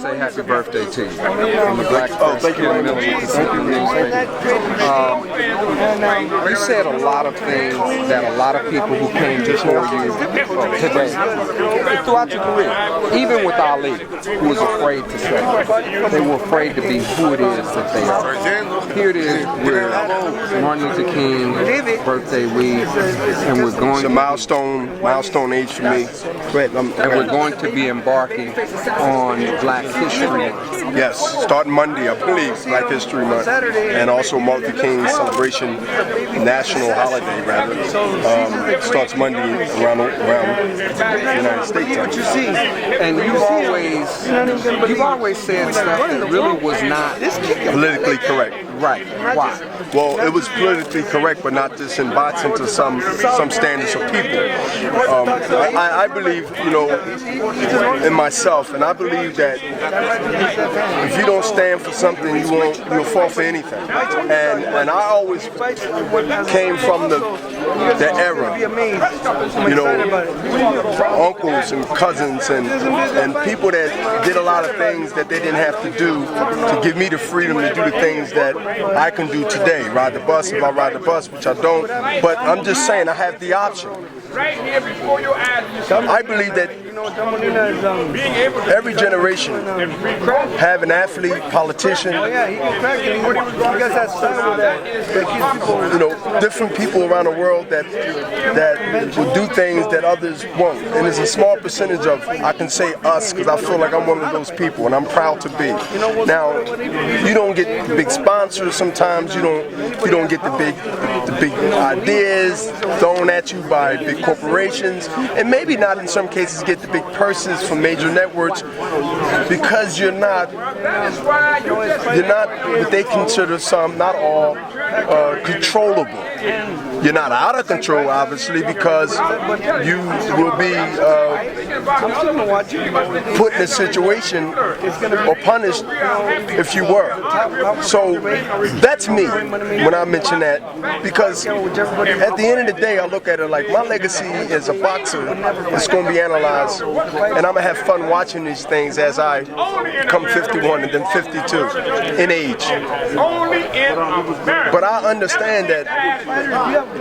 say happy birthday to you. From the Black thank you very much. You said a lot of things that a lot of people who came before you today, throughout your career, even with Ali, who was afraid to say, they were afraid to be who it is that they are. Here it is, we're Martin Luther King birthday week, and we're going to milestone age for me. And we're going to be embarking on Black History Month. Yes, starting Monday, I believe, Black History Month, and also Martin Luther King celebration, national holiday rather, starts Monday around the United States. And you've always said stuff that really was not politically correct. Right. Why? Well, it was politically correct, but not just in boxing to some standards of people. I believe, in myself, and I believe that if you don't stand for something, you'll fall for anything. And I always came from the era, uncles and cousins and people that did a lot of things that they didn't have to do to give me the freedom to do the things that I can do today. Ride the bus if I ride the bus, which I don't, but I'm just saying I have the option. I believe that every generation have an athlete, politician, different people around the world that will do things that others won't. And it's a small percentage of, I can say us, because I feel like I'm one of those people, and I'm proud to be. Now, you don't get big sponsors sometimes, you don't get the big ideas thrown at you by big corporations, and maybe not in some cases get the big purses from major networks, because you're not what they consider some, not all, controllable. You're not out of control, obviously, because you will be put in a situation or punished if you were. So that's me when I mention that, because at the end of the day, I look at it like my legacy as a boxer is going to be analyzed, and I'm going to have fun watching these things as I come 51 and then 52 in age. But I understand that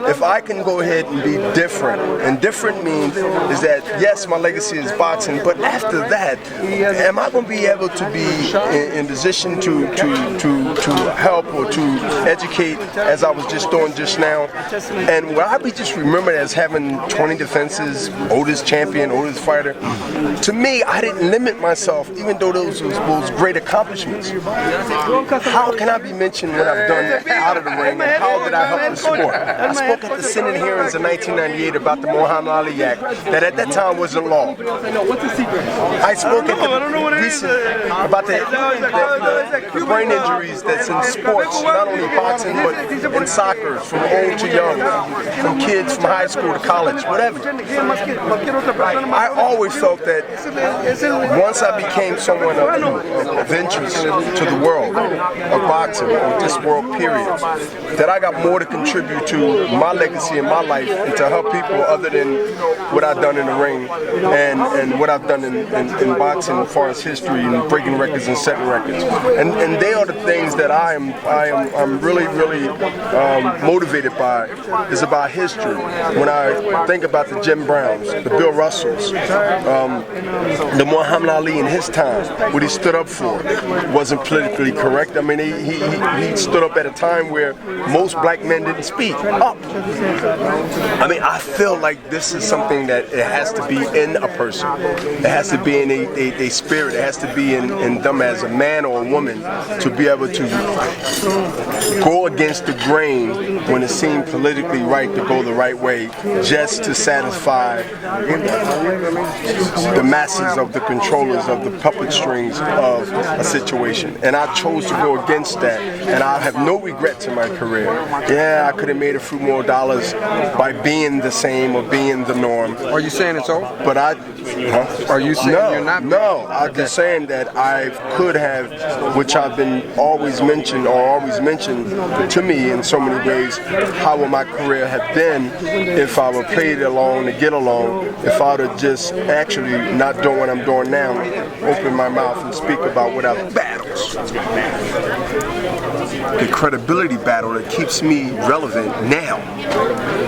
if I can go ahead and be different, and different means is that yes, my legacy is boxing, but after that, am I going to be able to be in position to help or to educate, as I was just doing just now? And will I be just remembered as having 20 defenses, oldest champion, oldest fighter? To me, I didn't limit myself, even though those great accomplishments. How can I be mentioned what I've done out of the ring, and how did I help the sport? I spoke at the Senate hearings in 1998 about the Muhammad Ali Act, that at that time wasn't law. I spoke at the about the brain injuries that's in sports, not only boxing, but in soccer, from old to young, from kids from high school to college, whatever. I always felt that once I became someone of interest to the world of boxing, or this world period, that I got more to contribute to my legacy in my life and to help people other than what I've done in the ring and what I've done in boxing as far as history and breaking records and setting records. And they are the things that I'm really motivated by, is about history. When I think about the Jim Browns, the Bill Russells, the Muhammad Ali in his time, what he stood up for wasn't politically correct. I mean, he stood up at a time where most black men didn't speak up. I mean, I feel like this is something that it has to be in a person. It has to be in a spirit. It has to be in them as a man or a woman to be able to go against the grain when it seemed politically right to go the right way, just to satisfy the masses of the controllers of the puppet strings of a situation. And I chose to go against that, and I have no regrets in my career. Yeah, I could could have made a few more dollars by being the same or being the norm. Are you saying it's over? But Are you saying you're not? No, I'm just saying that I could have, which I've been always mentioned to me in so many ways, how would my career have been if I would play it along to get along, if I would have just actually not doing what I'm doing now, open my mouth and speak about what I've battles. The credibility battle that keeps me relevant now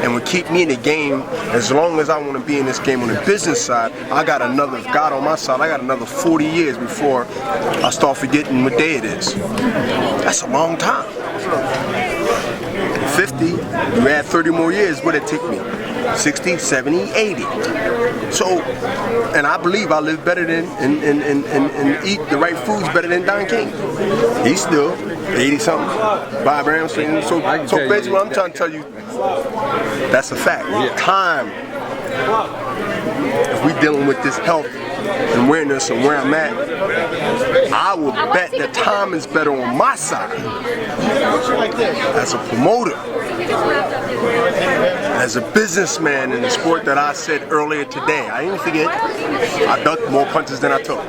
and will keep me in the game as long as I want to be in this game on the business side. I got another, God on my side, I got another 40 years before I start forgetting what day it is. That's a long time. 50, you add 30 more years, what did it take me? 60, 70, 80. So, and I believe I live better than and eat the right foods better than Don King. He's still 80-something. Bob Ramsey. So basically what I'm trying to tell you, that's a fact. Yeah. Time. If we're dealing with this health and awareness and where I'm at, I will bet that time is better on my side. As a promoter, as a businessman in the sport that I said earlier today, I didn't forget, I ducked more punches than I took.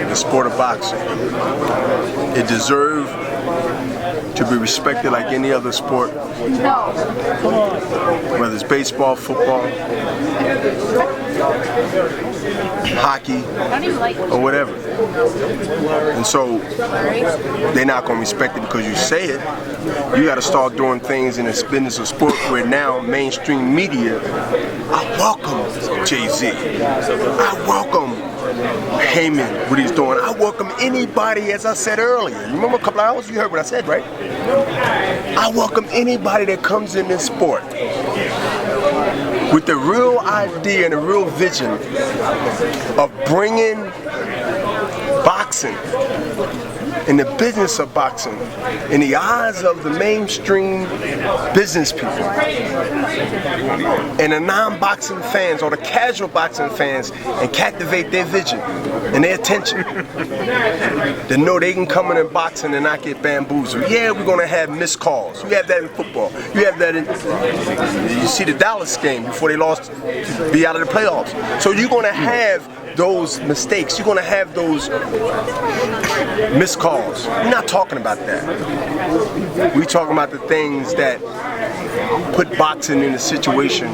The sport of boxing. It deserves to be respected like any other sport, whether it's baseball, football, hockey, or whatever. And so they're not going to respect it because you say it. You got to start doing things in this business of sport where now mainstream media, I welcome Jay-Z, I welcome Haymon, what he's doing. I welcome anybody, as I said earlier. You remember a couple of hours? You heard what I said, right? I welcome anybody that comes in this sport with the real idea and the real vision of bringing boxing and the business of boxing in the eyes of the mainstream business people and the non-boxing fans or the casual boxing fans and captivate their vision and their attention. To know they can come in and boxing and not get bamboozled. Yeah, we're going to have missed calls. You have that in football. You have that in, you see the Dallas game before they lost to be out of the playoffs. So you're going to have those mistakes. You're going to have those missed calls. We're not talking about that. We're talking about the things that put boxing in a situation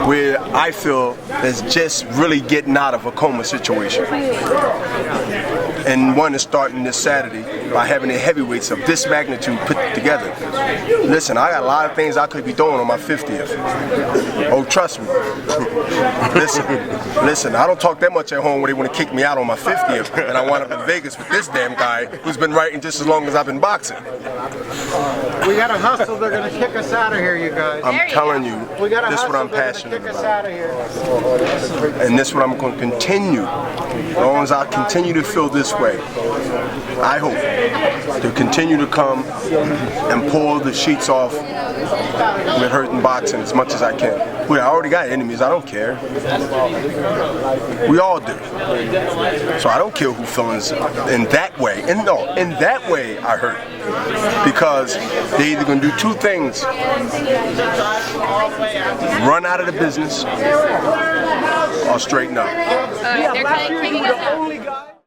where I feel that's just really getting out of a coma situation. And one is starting this Saturday by having the heavyweights of this magnitude put together. Listen, I got a lot of things I could be doing on my 50th. Oh, trust me. Listen, I don't talk that much at home where they want to kick me out on my 50th, and I wind up in Vegas with this damn guy who's been writing just as long as I've been boxing. We got to hustle. They're going to kick us out of here, you guys. I'm telling you, this is what I'm passionate about. And this is what I'm going to continue. As long as I continue to feel this way, I hope to continue to come and pull the sheets off with hurting boxing as much as I can. I already got enemies, I don't care. We all do. So I don't care who feels in that way. And no, in that way I hurt. Because they're either going to do two things. Run out of the business or straighten up. They're kicking us out.